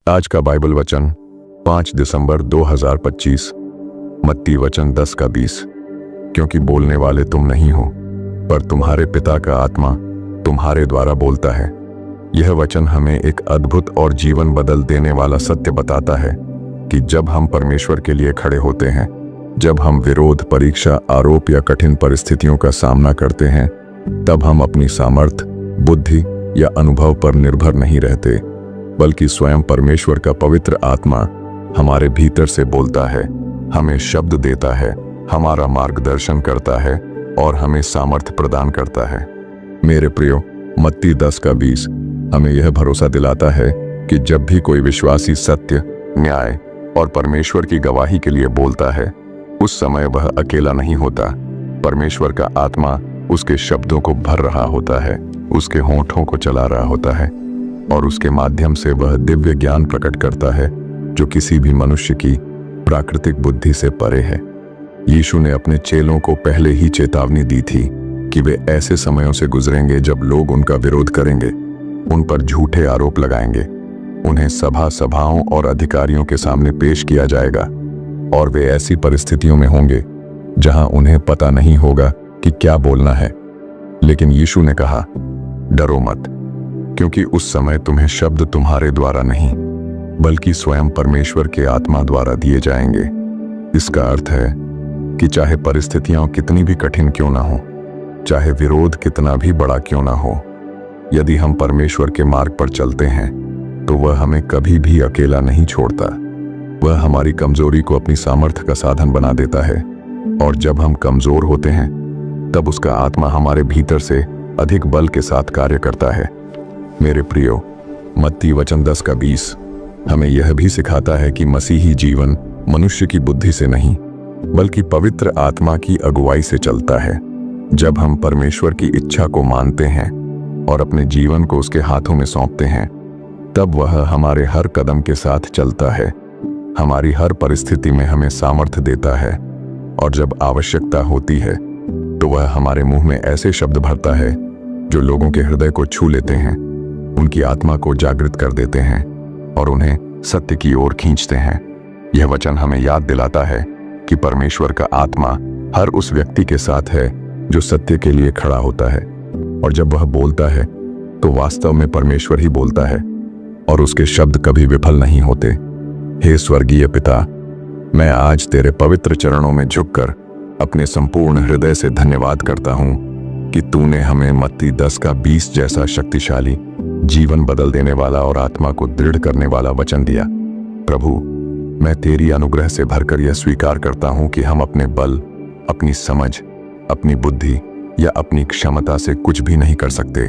आज का बाइबल वचन 5 दिसंबर 2025, मत्ती वचन 10 का 20। क्योंकि बोलने वाले तुम नहीं हो, पर तुम्हारे पिता का आत्मा तुम्हारे द्वारा बोलता है। यह वचन हमें एक अद्भुत और जीवन बदल देने वाला सत्य बताता है कि जब हम परमेश्वर के लिए खड़े होते हैं, जब हम विरोध, परीक्षा, आरोप या कठिन परिस्थितियों का सामना करते हैं, तब हम अपनी सामर्थ, बुद्धि या अनुभव पर निर्भर नहीं रहते, बल्कि स्वयं परमेश्वर का पवित्र आत्मा हमारे भीतर से बोलता है, हमें शब्द देता है, हमारा मार्गदर्शन करता है और हमें सामर्थ्य प्रदान करता है। मेरे प्रियो, मत्ती 10 का 20 हमें यह भरोसा दिलाता है कि जब भी कोई विश्वासी सत्य, न्याय और परमेश्वर की गवाही के लिए बोलता है, उस समय वह अकेला नहीं होता। परमेश्वर का आत्मा उसके शब्दों को भर रहा होता है, उसके होंठों को चला रहा होता है और उसके माध्यम से वह दिव्य ज्ञान प्रकट करता है जो किसी भी मनुष्य की प्राकृतिक बुद्धि से परे है। यीशु ने अपने चेलों को पहले ही चेतावनी दी थी कि वे ऐसे समयों से गुजरेंगे जब लोग उनका विरोध करेंगे, उन पर झूठे आरोप लगाएंगे, उन्हें सभाओं और अधिकारियों के सामने पेश किया जाएगा और वे ऐसी परिस्थितियों में होंगे जहां उन्हें पता नहीं होगा कि क्या बोलना है। लेकिन यीशु ने कहा, डरो मत, क्योंकि उस समय तुम्हें शब्द तुम्हारे द्वारा नहीं, बल्कि स्वयं परमेश्वर के आत्मा द्वारा दिए जाएंगे। इसका अर्थ है कि चाहे परिस्थितियां कितनी भी कठिन क्यों ना हो, चाहे विरोध कितना भी बड़ा क्यों ना हो, यदि हम परमेश्वर के मार्ग पर चलते हैं तो वह हमें कभी भी अकेला नहीं छोड़ता। वह हमारी कमजोरी को अपनी सामर्थ्य का साधन बना देता है और जब हम कमजोर होते हैं तब उसका आत्मा हमारे भीतर से अधिक बल के साथ कार्य करता है। मेरे प्रियो, मत्ती वचन 10 का 20 हमें यह भी सिखाता है कि मसीही जीवन मनुष्य की बुद्धि से नहीं, बल्कि पवित्र आत्मा की अगुवाई से चलता है। जब हम परमेश्वर की इच्छा को मानते हैं और अपने जीवन को उसके हाथों में सौंपते हैं, तब वह हमारे हर कदम के साथ चलता है, हमारी हर परिस्थिति में हमें सामर्थ्य देता है और जब आवश्यकता होती है तो वह हमारे मुंह में ऐसे शब्द भरता है जो लोगों के हृदय को छू लेते हैं, उनकी आत्मा को जागृत कर देते हैं और उन्हें सत्य की ओर खींचते हैं। यह वचन हमें याद दिलाता है कि परमेश्वर का आत्मा हर उस व्यक्ति के साथ है जो सत्य के लिए खड़ा होता है, और जब वह बोलता है तो वास्तव में परमेश्वर ही बोलता है और उसके शब्द कभी विफल नहीं होते। हे स्वर्गीय पिता, मैं आज तेरे पवित्र चरणों में झुककर अपने संपूर्ण हृदय से धन्यवाद करता हूं कि तूने हमें मत्ती 10 का 20 जैसा शक्तिशाली, जीवन बदल देने वाला और आत्मा को दृढ़ करने वाला वचन दिया। प्रभु, मैं तेरी अनुग्रह से भरकर यह स्वीकार करता हूं कि हम अपने बल, अपनी समझ, अपनी बुद्धि या अपनी क्षमता से कुछ भी नहीं कर सकते,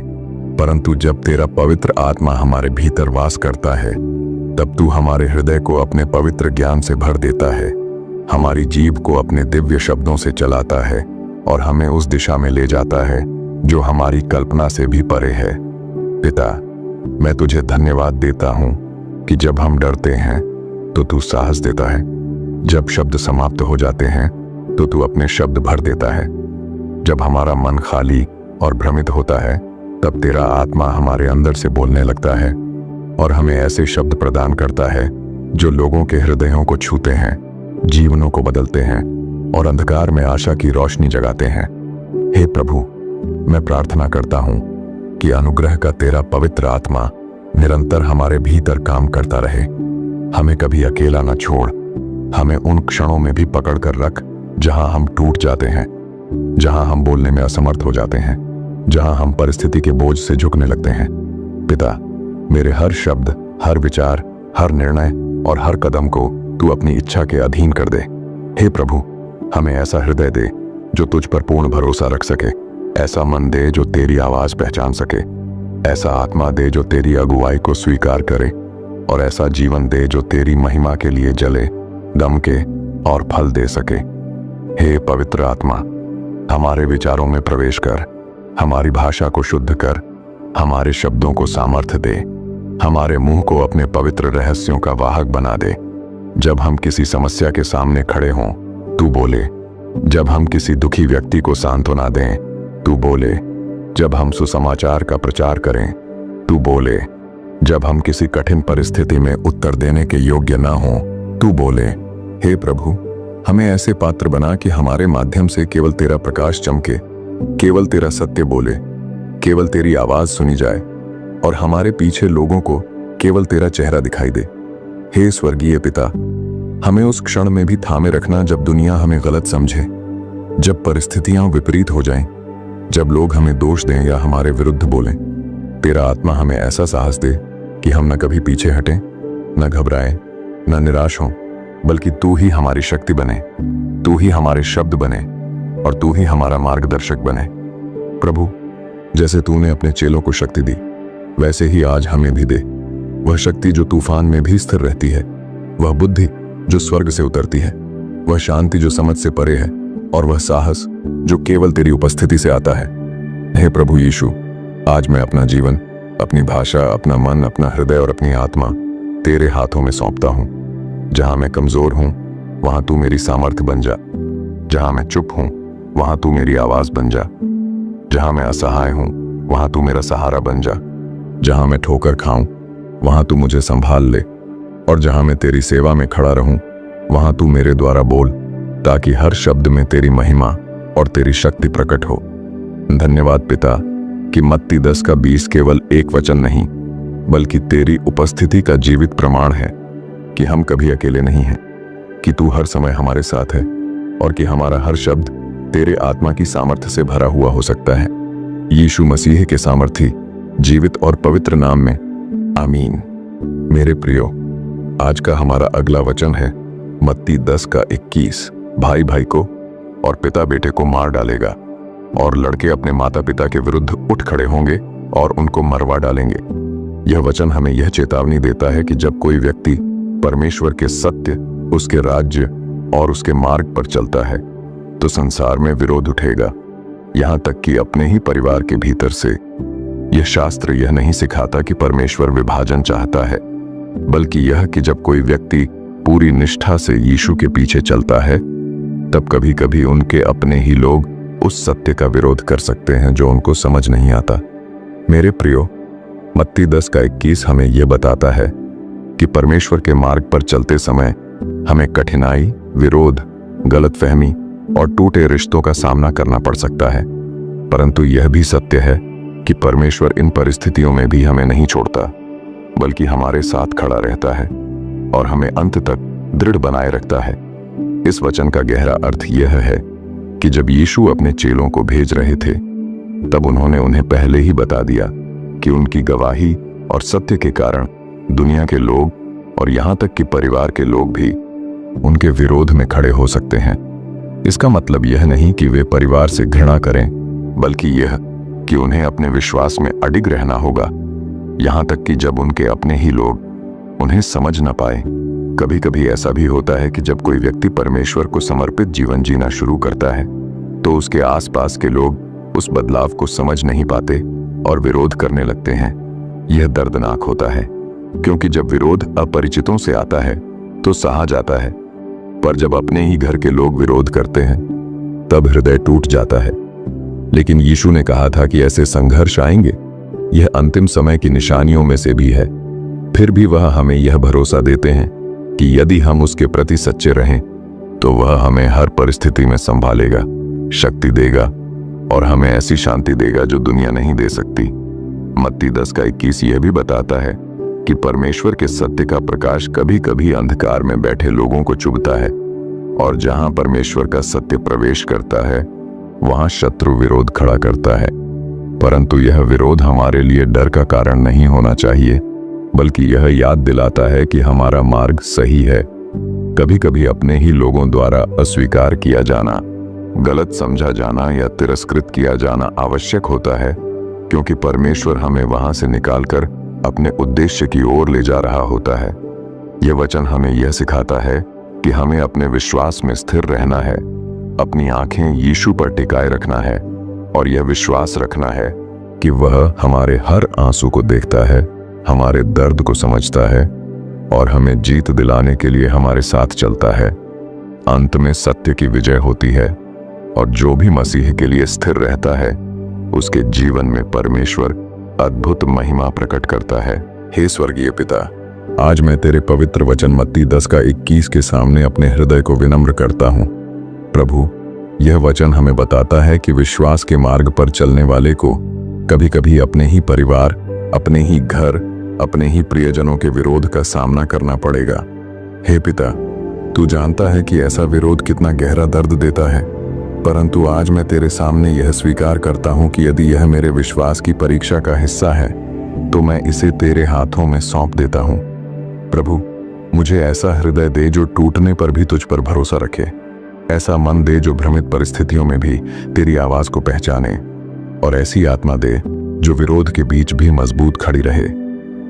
परंतु जब तेरा पवित्र आत्मा हमारे भीतर वास करता है, तब तू हमारे हृदय को अपने पवित्र ज्ञान से भर देता है, हमारी जीभ को अपने दिव्य शब्दों से चलाता है और हमें उस दिशा में ले जाता है जो हमारी कल्पना से भी परे है। पिता, मैं तुझे धन्यवाद देता हूं कि जब हम डरते हैं तो तू साहस देता है, जब शब्द समाप्त हो जाते हैं तो तू अपने शब्द भर देता है, जब हमारा मन खाली और भ्रमित होता है तब तेरा आत्मा हमारे अंदर से बोलने लगता है और हमें ऐसे शब्द प्रदान करता है जो लोगों के हृदयों को छूते हैं, जीवनों को बदलते हैं और अंधकार में आशा की रोशनी जगाते हैं। हे प्रभु, मैं प्रार्थना करता हूं कि अनुग्रह का तेरा पवित्र आत्मा निरंतर हमारे भीतर काम करता रहे, हमें कभी अकेला न छोड़, हमें उन क्षणों में भी पकड़ कर रख जहां हम टूट जाते हैं, जहां हम बोलने में असमर्थ हो जाते हैं, जहां हम परिस्थिति के बोझ से झुकने लगते हैं। पिता, मेरे हर शब्द, हर विचार, हर निर्णय और हर कदम को तू अपनी इच्छा के अधीन कर दे। हे प्रभु, हमें ऐसा हृदय दे जो तुझ पर पूर्ण भरोसा रख सके, ऐसा मन दे जो तेरी आवाज पहचान सके, ऐसा आत्मा दे जो तेरी अगुवाई को स्वीकार करे और ऐसा जीवन दे जो तेरी महिमा के लिए जले, दमके और फल दे सके। हे पवित्र आत्मा, हमारे विचारों में प्रवेश कर, हमारी भाषा को शुद्ध कर, हमारे शब्दों को सामर्थ्य दे, हमारे मुंह को अपने पवित्र रहस्यों का वाहक बना दे। जब हम किसी समस्या के सामने खड़े हों, तू बोले। जब हम किसी दुखी व्यक्ति को सांत्वना दें, तू बोले। जब हम सुसमाचार का प्रचार करें, तू बोले। जब हम किसी कठिन परिस्थिति में उत्तर देने के योग्य ना हो, तू बोले, हे प्रभु, हमें ऐसे पात्र बना कि हमारे माध्यम से केवल तेरा प्रकाश चमके, केवल तेरा सत्य बोले, केवल तेरी आवाज सुनी जाए और हमारे पीछे लोगों को केवल तेरा चेहरा दिखाई दे। हे स्वर्गीय पिता, हमें उस क्षण में भी थामे रखना जब दुनिया हमें गलत समझे, जब परिस्थितियां विपरीत हो जाएं, जब लोग हमें दोष दें या हमारे विरुद्ध बोलें। तेरा आत्मा हमें ऐसा साहस दे कि हम न कभी पीछे हटें, न घबराएं, न निराश हों, बल्कि तू ही हमारी शक्ति बने, तू ही हमारे शब्द बने और तू ही हमारा मार्गदर्शक बने। प्रभु, जैसे तूने अपने चेलों को शक्ति दी, वैसे ही आज हमें भी दे। वह शक्ति जो तूफान में भी स्थिर रहती है, वह बुद्धि जो स्वर्ग से उतरती है, वह शांति जो समझ से परे है और वह साहस जो केवल तेरी उपस्थिति से आता है। हे प्रभु यीशु, आज मैं अपना जीवन, अपनी भाषा, अपना मन, अपना हृदय और अपनी आत्मा तेरे हाथों में सौंपता हूं। जहां मैं कमजोर हूं, वहां तू मेरी सामर्थ्य बन जा। जहां मैं चुप हूं, वहां तू मेरी आवाज बन जा। जहां मैं असहाय हूं, वहां तू मेरा सहारा बन जा। जहां मैं ठोकर खाऊं, वहां तू मुझे संभाल ले और जहां मैं तेरी सेवा में खड़ा रहूं, वहां तू मेरे द्वारा बोल, ताकि हर शब्द में तेरी महिमा और तेरी शक्ति प्रकट हो। धन्यवाद पिता कि मत्ती 10:20 केवल एक वचन नहीं, बल्कि तेरी उपस्थिति का जीवित प्रमाण है कि हम कभी अकेले नहीं हैं, कि तू हर समय हमारे साथ है और कि हमारा हर शब्द तेरे आत्मा की सामर्थ्य से भरा हुआ हो सकता है। यीशु मसीह के सामर्थी, जीवित और पवित्र नाम में, आमीन। मेरे प्रियो, आज का हमारा अगला वचन है मत्ती 10:21। भाई भाई को और पिता बेटे को मार डालेगा और लड़के अपने माता पिता के विरुद्ध उठ खड़े होंगे और उनको मरवा डालेंगे। यह वचन हमें यह चेतावनी देता है कि जब कोई व्यक्ति परमेश्वर के सत्य, उसके राज्य और उसके मार्ग पर चलता है तो संसार में विरोध उठेगा, यहां तक कि अपने ही परिवार के भीतर से। यह शास्त्र यह नहीं सिखाता कि परमेश्वर विभाजन चाहता है, बल्कि यह कि जब कोई व्यक्ति पूरी निष्ठा से यीशु के पीछे चलता है, तब कभी कभी उनके अपने ही लोग उस सत्य का विरोध कर सकते हैं जो उनको समझ नहीं आता। मेरे प्रियो, मत्ती 10:21 हमें यह बताता है कि परमेश्वर के मार्ग पर चलते समय हमें कठिनाई, विरोध, गलतफहमी और टूटे रिश्तों का सामना करना पड़ सकता है, परंतु यह भी सत्य है कि परमेश्वर इन परिस्थितियों में भी हमें नहीं छोड़ता, बल्कि हमारे साथ खड़ा रहता है और हमें अंत तक दृढ़ बनाए रखता है। इस वचन का गहरा अर्थ यह है कि जब यीशु अपने चेलों को भेज रहे थे, तब उन्होंने उन्हें पहले ही बता दिया कि उनकी गवाही और सत्य के कारण दुनिया के लोग और यहां तक कि परिवार के लोग भी उनके विरोध में खड़े हो सकते हैं। इसका मतलब यह नहीं कि वे परिवार से घृणा करें, बल्कि यह कि उन्हें अपने विश्वास में अडिग रहना होगा, यहां तक कि जब उनके अपने ही लोग उन्हें समझ न पाए। कभी कभी ऐसा भी होता है कि जब कोई व्यक्ति परमेश्वर को समर्पित जीवन जीना शुरू करता है, तो उसके आसपास के लोग उस बदलाव को समझ नहीं पाते और विरोध करने लगते हैं। यह दर्दनाक होता है, क्योंकि जब विरोध अपरिचितों से आता है तो सहा जाता है, पर जब अपने ही घर के लोग विरोध करते हैं, तब हृदय टूट जाता है। लेकिन यीशु ने कहा था कि ऐसे संघर्ष आएंगे, यह अंतिम समय की निशानियों में से भी है। फिर भी वह हमें यह भरोसा देते हैं कि यदि हम उसके प्रति सच्चे रहें, तो वह हमें हर परिस्थिति में संभालेगा, शक्ति देगा और हमें ऐसी शांति देगा जो दुनिया नहीं दे सकती। मत्ती 10:21 यह भी बताता है कि परमेश्वर के सत्य का प्रकाश कभी कभी अंधकार में बैठे लोगों को चुभता है, और जहां परमेश्वर का सत्य प्रवेश करता है, वहां शत्रु विरोध खड़ा करता है। परंतु यह विरोध हमारे लिए डर का कारण नहीं होना चाहिए, बल्कि यह याद दिलाता है कि हमारा मार्ग सही है। कभी कभी अपने ही लोगों द्वारा अस्वीकार किया जाना, गलत समझा जाना या तिरस्कृत किया जाना आवश्यक होता है, क्योंकि परमेश्वर हमें वहां से निकालकर अपने उद्देश्य की ओर ले जा रहा होता है। यह वचन हमें यह सिखाता है कि हमें अपने विश्वास में स्थिर रहना है, अपनी आंखें यीशु पर टिकाए रखना है और यह विश्वास रखना है कि वह हमारे हर आंसू को देखता है, हमारे दर्द को समझता है और हमें जीत दिलाने के लिए हमारे साथ चलता है। अंत में सत्य की विजय होती है और जो भी मसीह के लिए स्थिर रहता है, उसके जीवन में परमेश्वर अद्भुत महिमा प्रकट करता है। हे स्वर्गीय पिता, आज मैं तेरे पवित्र वचन मत्ती 10:21 के सामने अपने हृदय को विनम्र करता हूँ। प्रभु, यह वचन हमें बताता है कि विश्वास के मार्ग पर चलने वाले को कभी कभी अपने ही परिवार, अपने ही घर, अपने ही प्रियजनों के विरोध का सामना करना पड़ेगा। हे पिता, तू जानता है कि ऐसा विरोध कितना गहरा दर्द देता है, परंतु आज मैं तेरे सामने यह स्वीकार करता हूं कि यदि यह मेरे विश्वास की परीक्षा का हिस्सा है तो मैं इसे तेरे हाथों में सौंप देता हूं। प्रभु, मुझे ऐसा हृदय दे जो टूटने पर भी तुझ पर भरोसा रखे, ऐसा मन दे जो भ्रमित परिस्थितियों में भी तेरी आवाज को पहचाने, और ऐसी आत्मा दे जो विरोध के बीच भी मजबूत खड़ी रहे।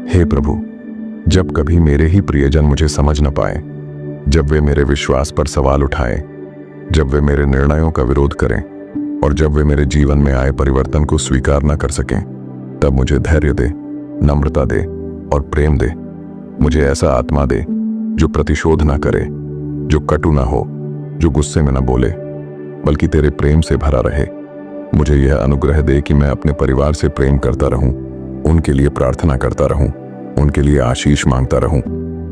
हे प्रभु, जब कभी मेरे ही प्रियजन मुझे समझ न पाए, जब वे मेरे विश्वास पर सवाल उठाएं, जब वे मेरे निर्णयों का विरोध करें और जब वे मेरे जीवन में आए परिवर्तन को स्वीकार न कर सकें, तब मुझे धैर्य दे, नम्रता दे और प्रेम दे। मुझे ऐसा आत्मा दे जो प्रतिशोध न करे, जो कटु न हो, जो गुस्से में न बोले, बल्कि तेरे प्रेम से भरा रहे। मुझे यह अनुग्रह दे कि मैं अपने परिवार से प्रेम करता रहूं, उनके लिए प्रार्थना करता रहूं, उनके लिए आशीष मांगता रहूं,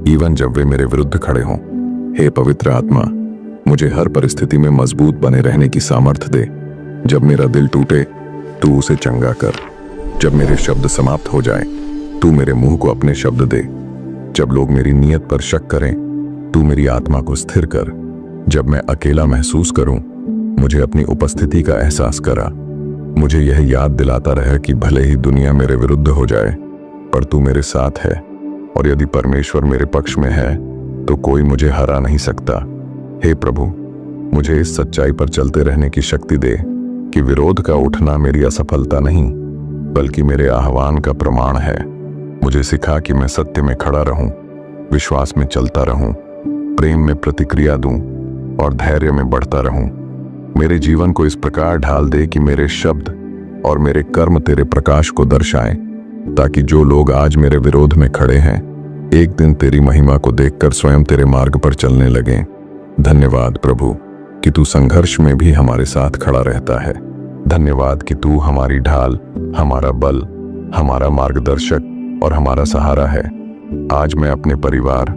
इवन जब वे मेरे विरुद्ध खड़े हों। हे पवित्र आत्मा, मुझे हर परिस्थिति में मजबूत बने रहने की सामर्थ्य दे। जब मेरा दिल टूटे, तू उसे चंगा कर। जब मेरे शब्द समाप्त हो जाएं, तू मेरे मुंह को अपने शब्द दे। जब लोग मेरी नीयत पर शक करें, तू मेरी आत्मा को स्थिर कर। जब मैं अकेला महसूस करूं, मुझे अपनी उपस्थिति का एहसास करा। मुझे यह याद दिलाता रहे कि भले ही दुनिया मेरे विरुद्ध हो जाए, पर तू मेरे साथ है, और यदि परमेश्वर मेरे पक्ष में है तो कोई मुझे हरा नहीं सकता। हे प्रभु, मुझे इस सच्चाई पर चलते रहने की शक्ति दे कि विरोध का उठना मेरी असफलता नहीं, बल्कि मेरे आह्वान का प्रमाण है। मुझे सिखा कि मैं सत्य में खड़ा रहूं, विश्वास में चलता रहूं, प्रेम में प्रतिक्रिया दूं और धैर्य में बढ़ता रहूं। मेरे जीवन को इस प्रकार ढाल दे कि मेरे शब्द और मेरे कर्म तेरे प्रकाश को दर्शाएं, ताकि जो लोग आज मेरे विरोध में खड़े हैं, एक दिन तेरी महिमा को देखकर स्वयं तेरे मार्ग पर चलने लगें। धन्यवाद प्रभु कि तू संघर्ष में भी हमारे साथ खड़ा रहता है। धन्यवाद कि तू हमारी ढाल, हमारा बल, हमारा मार्गदर्शक और हमारा सहारा है। आज मैं अपने परिवार,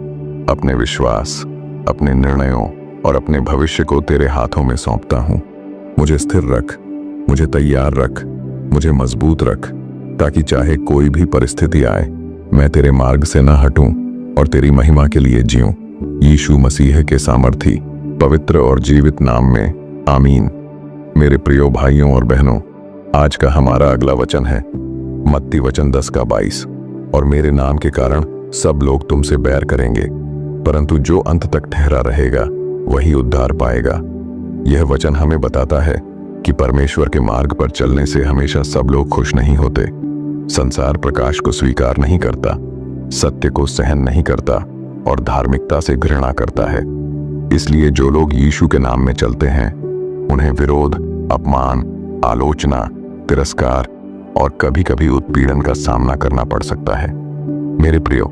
अपने विश्वास, अपने निर्णयों और अपने भविष्य को तेरे हाथों में सौंपता हूँ। मुझे स्थिर रख, मुझे तैयार रख, मुझे मजबूत रख, ताकि चाहे कोई भी परिस्थिति आए, मैं तेरे मार्ग से न हटूं और तेरी महिमा के लिए जीऊं। यीशु मसीह के सामर्थी, पवित्र और जीवित नाम में, आमीन। मेरे प्रियो भाइयों और बहनों, आज का हमारा अगला वचन है मत्ती वचन 10:22। और मेरे नाम के कारण सब लोग तुमसे बैर करेंगे, परंतु जो अंत तक ठहरा रहेगा वही उद्धार पाएगा। यह वचन हमें बताता है कि परमेश्वर के मार्ग पर चलने से हमेशा सब लोग खुश नहीं होते। संसार प्रकाश को स्वीकार नहीं करता, सत्य को सहन नहीं करता और धार्मिकता से घृणा करता है। इसलिए जो लोग यीशु के नाम में चलते हैं, उन्हें विरोध, अपमान, आलोचना, तिरस्कार और कभी कभी उत्पीड़न का सामना करना पड़ सकता है। मेरे प्रियो,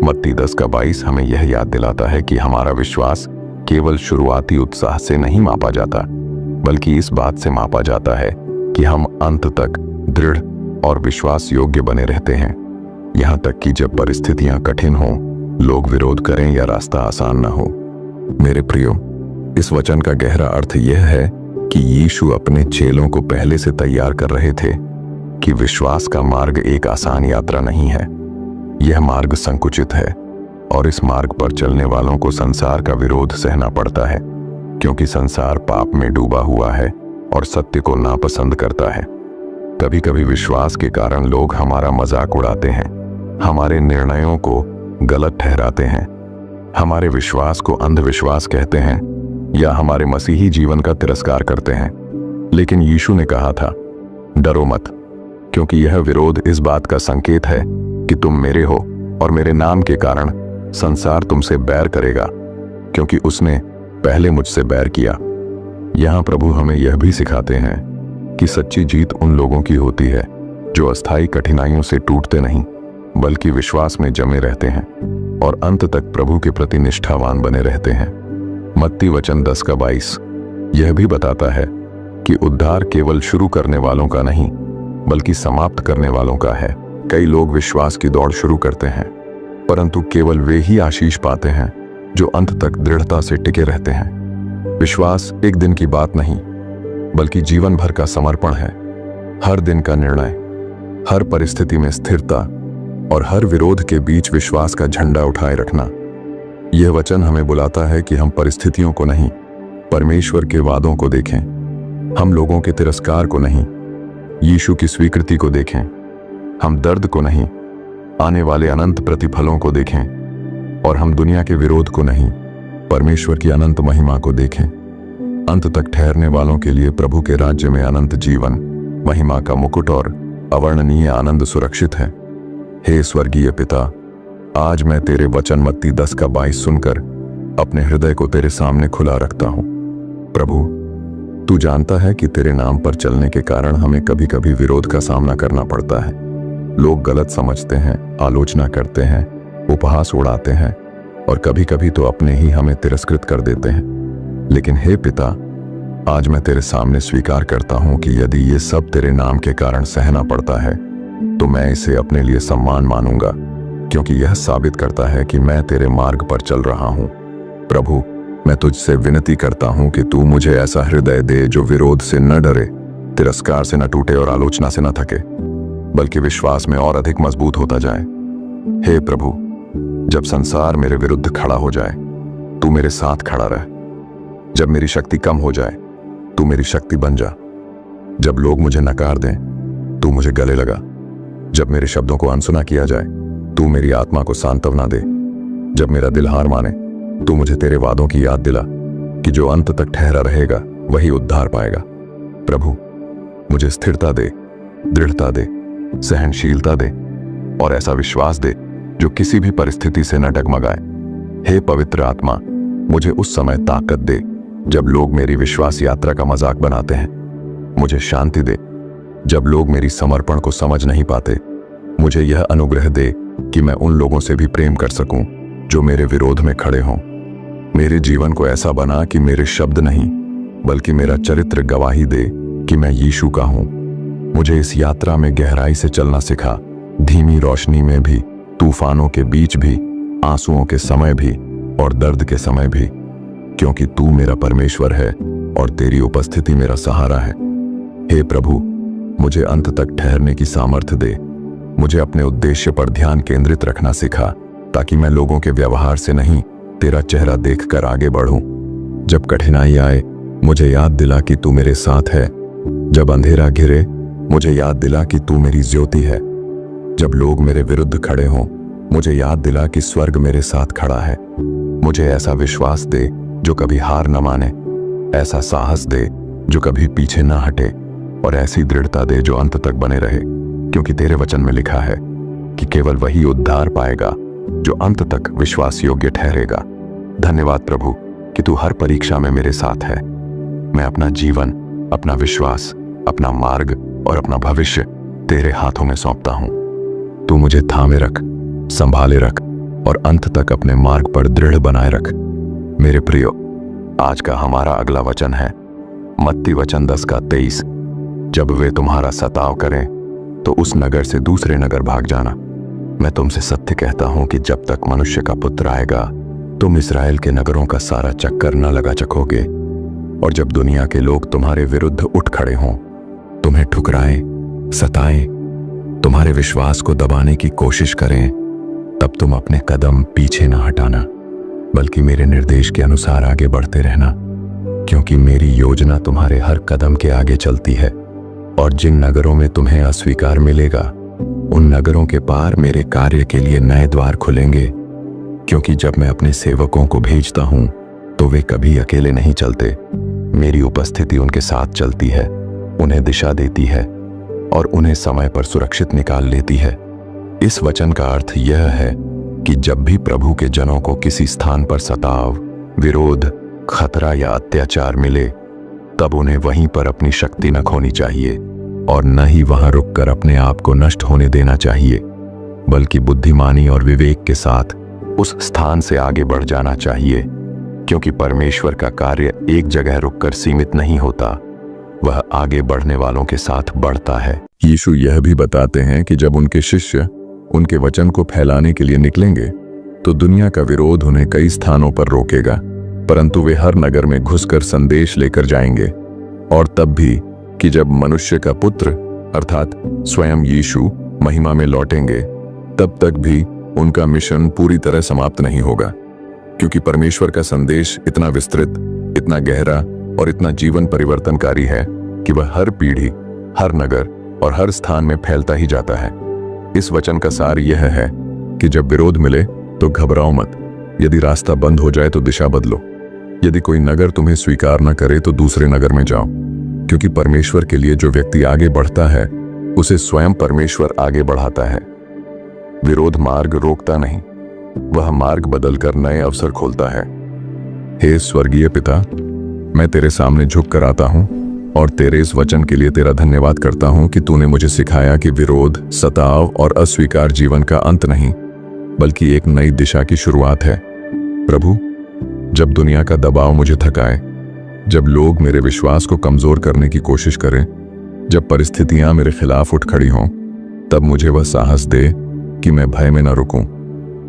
मत्ती 10:22 हमें यह याद दिलाता है कि हमारा विश्वास केवल शुरुआती उत्साह से नहीं मापा जाता, बल्कि इस बात से मापा जाता है कि हम अंत तक दृढ़ और विश्वास योग्य बने रहते हैं, यहाँ तक कि जब परिस्थितियां कठिन हों, लोग विरोध करें या रास्ता आसान न हो। मेरे प्रियो, इस वचन का गहरा अर्थ यह है कि यीशु अपने चेलों को पहले से तैयार कर रहे थे कि विश्वास का मार्ग एक आसान यात्रा नहीं है। यह मार्ग संकुचित है और इस मार्ग पर चलने वालों को संसार का विरोध सहना पड़ता है, क्योंकि संसार पाप में डूबा हुआ है और सत्य को नापसंद करता है। कभी कभी विश्वास के कारण लोग हमारा मजाक उड़ाते हैं, हमारे निर्णयों को गलत ठहराते हैं, हमारे विश्वास को अंधविश्वास कहते हैं या हमारे मसीही जीवन का तिरस्कार करते हैं। लेकिन यीशु ने कहा था, डरो मत, क्योंकि यह विरोध इस बात का संकेत है कि तुम मेरे हो और मेरे नाम के कारण संसार तुमसे बैर करेगा, क्योंकि उसने पहले मुझसे बैर किया। यहाँ प्रभु हमें यह भी सिखाते हैं कि सच्ची जीत उन लोगों की होती है जो अस्थायी कठिनाइयों से टूटते नहीं, बल्कि विश्वास में जमे रहते हैं और अंत तक प्रभु के प्रति निष्ठावान बने रहते हैं। मत्ती वचन 10:22 यह भी बताता है कि उद्धार केवल शुरू करने वालों का नहीं, बल्कि समाप्त करने वालों का है। कई लोग विश्वास की दौड़ शुरू करते हैं, परंतु केवल वे ही आशीष पाते हैं जो अंत तक दृढ़ता से टिके रहते हैं। विश्वास एक दिन की बात नहीं, बल्कि जीवन भर का समर्पण है। हर दिन का निर्णय, हर परिस्थिति में स्थिरता और हर विरोध के बीच विश्वास का झंडा उठाए रखना। यह वचन हमें बुलाता है कि हम परिस्थितियों को नहीं, परमेश्वर के वादों को देखें। हम लोगों के तिरस्कार को नहीं, यीशु की स्वीकृति को देखें। हम दर्द को नहीं, आने वाले अनंत प्रतिफलों को देखें। और हम दुनिया के विरोध को नहीं, परमेश्वर की अनंत महिमा को देखें। अंत तक ठहरने वालों के लिए प्रभु के राज्य में अनंत जीवन, महिमा का मुकुट और अवर्णनीय आनंद सुरक्षित है। हे स्वर्गीय पिता, आज मैं तेरे वचन मत्ती 10:22 सुनकर अपने हृदय को तेरे सामने खुला रखता हूं। प्रभु, तू जानता है कि तेरे नाम पर चलने के कारण हमें कभी कभी विरोध का सामना करना पड़ता है। लोग गलत समझते हैं, आलोचना करते हैं, उपहास उड़ाते हैं और कभी कभी तो अपने ही हमें तिरस्कृत कर देते हैं। लेकिन हे पिता, आज मैं तेरे सामने स्वीकार करता हूं कि यदि ये सब तेरे नाम के कारण सहना पड़ता है तो मैं इसे अपने लिए सम्मान मानूंगा, क्योंकि यह साबित करता है कि मैं तेरे मार्ग पर चल रहा हूं। प्रभु, मैं तुझसे विनती करता हूं कि तू मुझे ऐसा हृदय दे जो विरोध से न डरे, तिरस्कार से न टूटे और आलोचना से न थके, बल्कि विश्वास में और अधिक मजबूत होता जाए। हे प्रभु, जब संसार मेरे विरुद्ध खड़ा हो जाए, तू मेरे साथ खड़ा रह। जब मेरी शक्ति कम हो जाए, तू मेरी शक्ति बन जा। जब लोग मुझे नकार दें, तू मुझे गले लगा। जब मेरे शब्दों को अनसुना किया जाए, तू मेरी आत्मा को सांत्वना दे। जब मेरा दिल हार माने, तू मुझे तेरे वादों की याद दिला कि जो अंत तक ठहरा रहेगा वही उद्धार पाएगा। प्रभु, मुझे स्थिरता दे, दृढ़ता दे, सहनशीलता दे और ऐसा विश्वास दे जो किसी भी परिस्थिति से न डगमगाए। हे पवित्र आत्मा, मुझे उस समय ताकत दे जब लोग मेरी विश्वास यात्रा का मजाक बनाते हैं। मुझे शांति दे जब लोग मेरी समर्पण को समझ नहीं पाते। मुझे यह अनुग्रह दे कि मैं उन लोगों से भी प्रेम कर सकूं जो मेरे विरोध में खड़े हों। मेरे जीवन को ऐसा बना कि मेरे शब्द नहीं, बल्कि मेरा चरित्र गवाही दे कि मैं यीशु का हूं। मुझे इस यात्रा में गहराई से चलना सिखा, धीमी रोशनी में भी, तूफानों के बीच भी, आंसुओं के समय भी और दर्द के समय भी, क्योंकि तू मेरा परमेश्वर है और तेरी उपस्थिति मेरा सहारा है। हे प्रभु, मुझे अंत तक ठहरने की सामर्थ्य दे। मुझे अपने उद्देश्य पर ध्यान केंद्रित रखना सिखा, ताकि मैं लोगों के व्यवहार से नहीं, तेरा चेहरा देखकर आगे बढ़ूं। जब कठिनाई आए, मुझे याद दिला कि तू मेरे साथ है। जब अंधेरा घिरे, मुझे याद दिला कि तू मेरी ज्योति है। जब लोग मेरे विरुद्ध खड़े हों, मुझे याद दिला कि स्वर्ग मेरे साथ खड़ा है। मुझे ऐसा विश्वास दे जो कभी हार न माने, ऐसा साहस दे जो कभी पीछे न हटे और ऐसी दृढ़ता दे जो अंत तक बने रहे, क्योंकि तेरे वचन में लिखा है कि केवल वही उद्धार पाएगा जो अंत तक विश्वास योग्य ठहरेगा। धन्यवाद प्रभु कि तू हर परीक्षा में मेरे साथ है। मैं अपना जीवन, अपना विश्वास, अपना मार्ग और अपना भविष्य तेरे हाथों में सौंपता हूं। तू मुझे थामे रख, संभाले रख और अंत तक अपने मार्ग पर दृढ़ बनाए रख। मेरे प्रियो, आज का हमारा अगला वचन है मत्ती वचन 10:23। जब वे तुम्हारा सताव करें तो उस नगर से दूसरे नगर भाग जाना। मैं तुमसे सत्य कहता हूं कि जब तक मनुष्य का पुत्र आएगा, तुम इस्राएल के नगरों का सारा चक्कर न लगा चकोगे। और जब दुनिया के लोग तुम्हारे विरुद्ध उठ खड़े हों, तुम्हें ठुकराएं, सताएं, तुम्हारे विश्वास को दबाने की कोशिश करें, तब तुम अपने कदम पीछे न हटाना, बल्कि मेरे निर्देश के अनुसार आगे बढ़ते रहना, क्योंकि मेरी योजना तुम्हारे हर कदम के आगे चलती है। और जिन नगरों में तुम्हें अस्वीकार मिलेगा, उन नगरों के पार मेरे कार्य के लिए नए द्वार खुलेंगे, क्योंकि जब मैं अपने सेवकों को भेजता हूं तो वे कभी अकेले नहीं चलते। मेरी उपस्थिति उनके साथ चलती है, उन्हें दिशा देती है और उन्हें समय पर सुरक्षित निकाल लेती है। इस वचन का अर्थ यह है कि जब भी प्रभु के जनों को किसी स्थान पर सताव, विरोध, खतरा या अत्याचार मिले, तब उन्हें वहीं पर अपनी शक्ति न खोनी चाहिए और न ही वहां रुककर अपने आप को नष्ट होने देना चाहिए, बल्कि बुद्धिमानी और विवेक के साथ उस स्थान से आगे बढ़ जाना चाहिए, क्योंकि परमेश्वर का कार्य एक जगह रुककर सीमित नहीं होता, वह आगे बढ़ने वालों के साथ बढ़ता है। यीशु यह भी बताते हैं कि जब उनके शिष्य उनके वचन को फैलाने के लिए निकलेंगे तो दुनिया का विरोध उन्हें कई स्थानों पर रोकेगा, परंतु वे हर नगर में घुसकर संदेश लेकर जाएंगे। और तब भी कि जब मनुष्य का पुत्र अर्थात स्वयं यीशु महिमा में लौटेंगे, तब तक भी उनका मिशन पूरी तरह समाप्त नहीं होगा, क्योंकि परमेश्वर का संदेश इतना विस्तृत, इतना गहरा और इतना जीवन परिवर्तनकारी है कि वह हर पीढ़ी, हर नगर और हर स्थान में फैलता ही जाता है। इस वचन का सार यह है कि जब विरोध मिले तो घबराओ मत। यदि रास्ता बंद हो जाए तो दिशा बदलो। यदि कोई नगर तुम्हें स्वीकार न करे तो दूसरे नगर में जाओ, क्योंकि परमेश्वर के लिए जो व्यक्ति आगे बढ़ता है उसे स्वयं परमेश्वर आगे बढ़ाता है। विरोध मार्ग रोकता नहीं, वह मार्ग बदलकर नए अवसर खोलता है। हे स्वर्गीय पिता, मैं तेरे सामने झुक कर आता हूं और तेरे इस वचन के लिए तेरा धन्यवाद करता हूं कि तूने मुझे सिखाया कि विरोध, सताव और अस्वीकार जीवन का अंत नहीं, बल्कि एक नई दिशा की शुरुआत है। प्रभु, जब दुनिया का दबाव मुझे थकाए, जब लोग मेरे विश्वास को कमजोर करने की कोशिश करें, जब परिस्थितियां मेरे खिलाफ उठ खड़ी हों, तब मुझे वह साहस दे कि मैं भय में न रुकूं,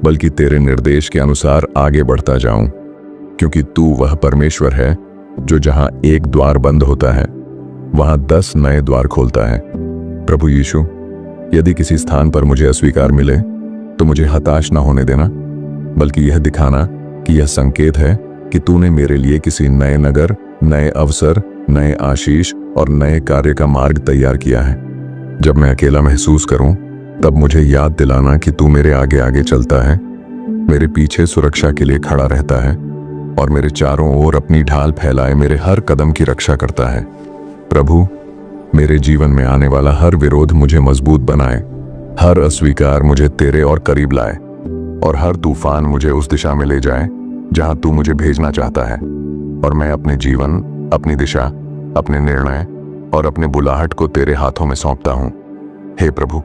बल्कि तेरे निर्देश के अनुसार आगे बढ़ता जाऊं, क्योंकि तू वह परमेश्वर है जो जहां एक द्वार बंद होता है वहां 10 नए द्वार खोलता है। प्रभु यीशु, यदि किसी स्थान पर मुझे अस्वीकार मिले तो मुझे हताश न होने देना, बल्कि यह दिखाना कि यह संकेत है कि तूने मेरे लिए किसी नए नगर, नए अवसर, नए आशीष और नए कार्य का मार्ग तैयार किया है। जब मैं अकेला महसूस करूं, तब मुझे याद दिलाना कि तू मेरे आगे आगे चलता है, मेरे पीछे सुरक्षा के लिए खड़ा रहता है और मेरे चारों ओर अपनी ढाल फैलाए मेरे हर कदम की रक्षा करता है। प्रभु, मेरे जीवन में आने वाला हर विरोध मुझे मजबूत बनाए, हर अस्वीकार मुझे तेरे और करीब लाए और हर तूफान मुझे उस दिशा में ले जाए जहां तू मुझे भेजना चाहता है। और मैं अपने जीवन, अपनी दिशा, अपने निर्णय और अपने बुलाहट को तेरे हाथों में सौंपता हूं। हे प्रभु,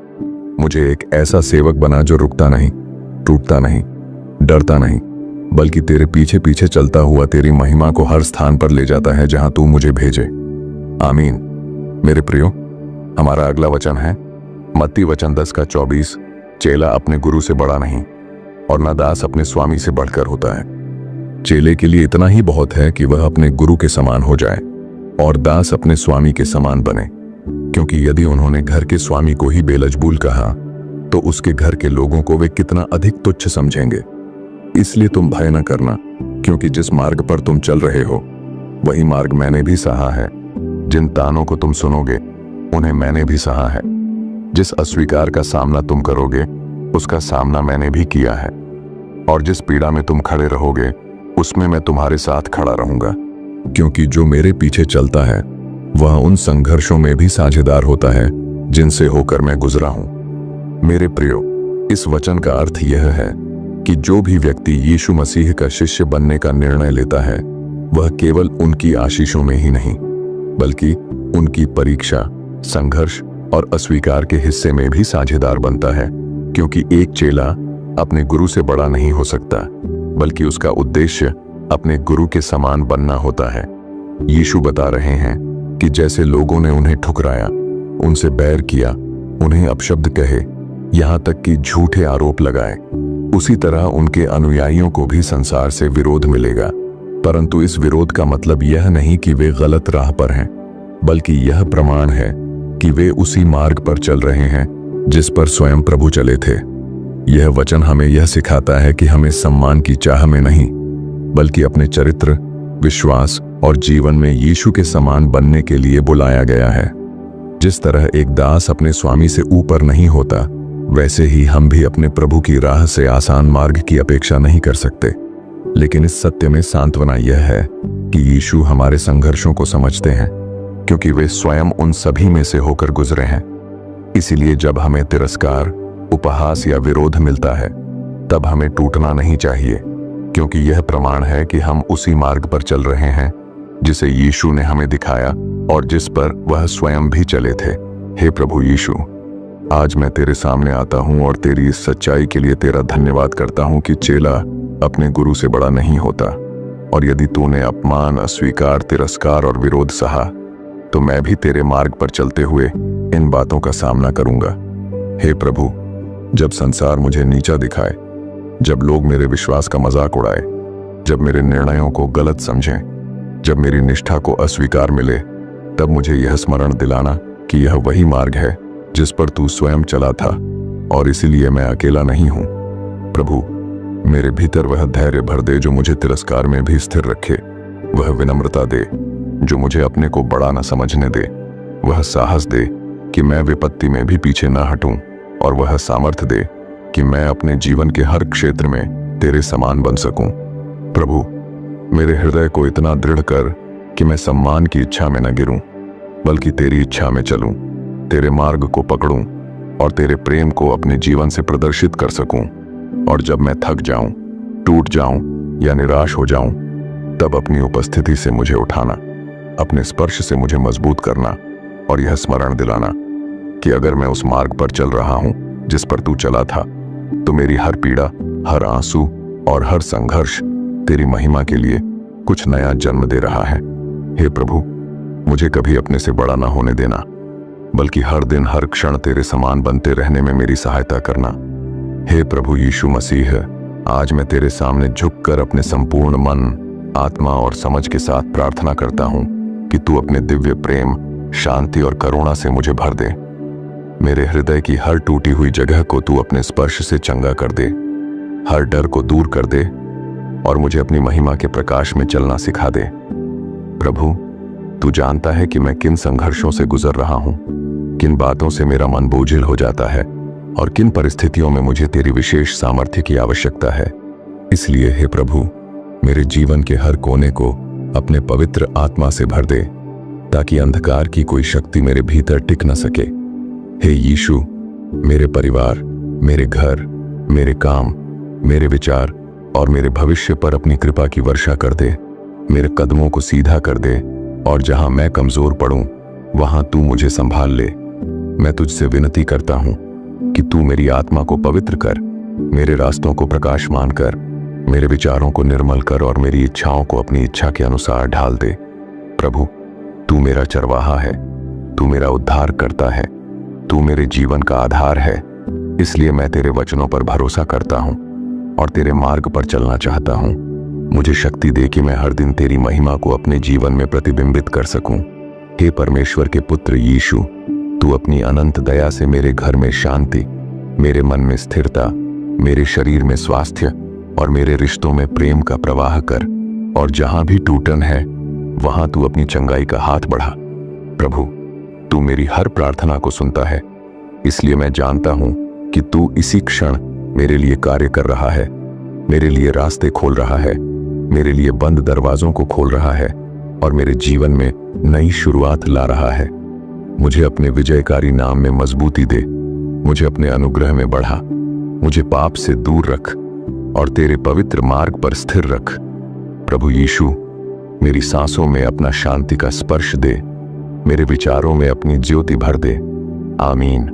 मुझे एक ऐसा सेवक बना जो रुकता नहीं, टूटता नहीं, डरता नहीं, बल्कि तेरे पीछे पीछे चलता हुआ तेरी महिमा को हर स्थान पर ले जाता है जहां तू मुझे भेजे। आमीन। मेरे प्रियो, हमारा अगला वचन है मत्ती वचन 10:24। चेला अपने गुरु से बड़ा नहीं और न दास अपने स्वामी से बढ़कर होता है। चेले के लिए इतना ही बहुत है कि वह अपने गुरु के समान हो जाए और दास अपने स्वामी के समान बने, क्योंकि यदि उन्होंने घर के स्वामी को ही बेलजबूल कहा तो उसके घर के लोगों को वे कितना अधिक तुच्छ समझेंगे। इसलिए तुम भय न करना, क्योंकि जिस मार्ग पर तुम चल रहे हो वही मार्ग मैंने भी सहा है। जिन तानों को तुम सुनोगे उन्हें मैंने भी सहा है। जिस अस्वीकार का सामना तुम करोगे उसका सामना मैंने भी किया है, और जिस पीड़ा में तुम खड़े रहोगे उसमें मैं तुम्हारे साथ खड़ा रहूंगा, क्योंकि जो मेरे पीछे चलता है वह उन संघर्षों में भी साझेदार होता है जिनसे होकर मैं गुजरा हूं। मेरे प्रियो, इस वचन का अर्थ यह है कि जो भी व्यक्ति यीशु मसीह का शिष्य बनने का निर्णय लेता है वह केवल उनकी आशीषों में ही नहीं, बल्कि उनकी परीक्षा, संघर्ष और अस्वीकार के हिस्से में भी साझेदार बनता है, क्योंकि एक चेला अपने गुरु से बड़ा नहीं हो सकता, बल्कि उसका उद्देश्य अपने गुरु के समान बनना होता है। यीशु बता रहे हैं कि जैसे लोगों ने उन्हें ठुकराया, उनसे बैर किया, उन्हें अपशब्द कहे, यहां तक कि झूठे आरोप लगाए, उसी तरह उनके अनुयायियों को भी संसार से विरोध मिलेगा। परंतु इस विरोध का मतलब यह नहीं कि वे गलत राह पर हैं, बल्कि यह प्रमाण है कि वे उसी मार्ग पर चल रहे हैं जिस पर स्वयं प्रभु चले थे। यह वचन हमें यह सिखाता है कि हमें सम्मान की चाह में नहीं, बल्कि अपने चरित्र, विश्वास और जीवन में यीशु के समान बनने के लिए बुलाया गया है। जिस तरह एक दास अपने स्वामी से ऊपर नहीं होता, वैसे ही हम भी अपने प्रभु की राह से आसान मार्ग की अपेक्षा नहीं कर सकते। लेकिन इस सत्य में सांत्वना यह है कि यीशु हमारे संघर्षों को समझते हैं, क्योंकि वे स्वयं उन सभी में से होकर गुजरे हैं। इसीलिए जब हमें तिरस्कार, उपहास या विरोध मिलता है, तब हमें टूटना नहीं चाहिए, क्योंकि यह प्रमाण है कि हम उसी मार्ग पर चल रहे हैं जिसे यीशु ने हमें दिखाया और जिस पर वह स्वयं भी चले थे। हे प्रभु यीशु, आज मैं तेरे सामने आता हूं और तेरी इस सच्चाई के लिए तेरा धन्यवाद करता हूं कि चेला अपने गुरु से बड़ा नहीं होता, और यदि तूने अपमान, अस्वीकार, तिरस्कार और विरोध सहा, तो मैं भी तेरे मार्ग पर चलते हुए इन बातों का सामना करूंगा। हे प्रभु, जब संसार मुझे नीचा दिखाए, जब लोग मेरे विश्वास का मजाक उड़ाए, जब मेरे निर्णयों को गलत समझें, जब मेरी निष्ठा को अस्वीकार मिले, तब मुझे यह स्मरण दिलाना कि यह वही मार्ग है जिस पर तू स्वयं चला था और इसीलिए मैं अकेला नहीं हूं। प्रभु, मेरे भीतर वह धैर्य भर दे जो मुझे तिरस्कार में भी स्थिर रखे, वह विनम्रता दे जो मुझे अपने को बड़ा न समझने दे, वह साहस दे कि मैं विपत्ति में भी पीछे न हटूं, और वह सामर्थ्य दे कि मैं अपने जीवन के हर क्षेत्र में तेरे समान बन सकूं। प्रभु, मेरे हृदय को इतना दृढ़ कर कि मैं सम्मान की इच्छा में न गिरूं, बल्कि तेरी इच्छा में चलूं, तेरे मार्ग को पकड़ूं और तेरे प्रेम को अपने जीवन से प्रदर्शित कर सकूं। और जब मैं थक जाऊं, टूट जाऊं या निराश हो जाऊं, तब अपनी उपस्थिति से मुझे उठाना, अपने स्पर्श से मुझे मजबूत करना और यह स्मरण दिलाना कि अगर मैं उस मार्ग पर चल रहा हूं जिस पर तू चला था, तो मेरी हर पीड़ा, हर आंसू और हर संघर्ष तेरी महिमा के लिए कुछ नया जन्म दे रहा है। हे प्रभु, मुझे कभी अपने से बड़ा ना होने देना, बल्कि हर दिन हर क्षण तेरे समान बनते रहने में मेरी सहायता करना। हे प्रभु यीशु मसीह, आज मैं तेरे सामने झुककर अपने संपूर्ण मन, आत्मा और समझ के साथ प्रार्थना करता हूं कि तू अपने दिव्य प्रेम, शांति और करुणा से मुझे भर दे। मेरे हृदय की हर टूटी हुई जगह को तू अपने स्पर्श से चंगा कर दे, हर डर को दूर कर दे और मुझे अपनी महिमा के प्रकाश में चलना सिखा दे। प्रभु, तू जानता है कि मैं किन संघर्षों से गुजर रहा हूं, किन बातों से मेरा मन बोझिल हो जाता है और किन परिस्थितियों में मुझे तेरी विशेष सामर्थ्य की आवश्यकता है। इसलिए हे प्रभु, मेरे जीवन के हर कोने को अपने पवित्र आत्मा से भर दे, ताकि अंधकार की कोई शक्ति मेरे भीतर टिक न सके। हे यीशु, मेरे परिवार, मेरे घर, मेरे काम, मेरे विचार और मेरे भविष्य पर अपनी कृपा की वर्षा कर दे। मेरे कदमों को सीधा कर दे और जहां मैं कमजोर पड़ूं, वहां तू मुझे संभाल ले। मैं तुझसे विनती करता हूं कि तू मेरी आत्मा को पवित्र कर, मेरे रास्तों को प्रकाशमान कर, मेरे विचारों को निर्मल कर और मेरी इच्छाओं को अपनी इच्छा के अनुसार ढाल दे। प्रभु, तू मेरा चरवाहा है, तू मेरा उद्धार करता है, तू मेरे जीवन का आधार है। इसलिए मैं तेरे वचनों पर भरोसा करता हूं और तेरे मार्ग पर चलना चाहता हूं। मुझे शक्ति दे कि मैं हर दिन तेरी महिमा को अपने जीवन में प्रतिबिंबित कर सकूं। हे परमेश्वर के पुत्र यीशु, तू अपनी अनंत दया से मेरे घर में शांति, मेरे मन में स्थिरता, मेरे शरीर में स्वास्थ्य और मेरे रिश्तों में प्रेम का प्रवाह कर, और जहां भी टूटन है वहां तू अपनी चंगाई का हाथ बढ़ा। प्रभु, तू मेरी हर प्रार्थना को सुनता है, इसलिए मैं जानता हूं कि तू इसी क्षण मेरे लिए कार्य कर रहा है, मेरे लिए रास्ते खोल रहा है, मेरे लिए बंद दरवाजों को खोल रहा है और मेरे जीवन में नई शुरुआत ला रहा है। मुझे अपने विजयकारी नाम में मजबूती दे, मुझे अपने अनुग्रह में बढ़ा, मुझे पाप से दूर रख और तेरे पवित्र मार्ग पर स्थिर रख। प्रभु यीशु, मेरी सांसों में अपना शांति का स्पर्श दे, मेरे विचारों में अपनी ज्योति भर दे। आमीन।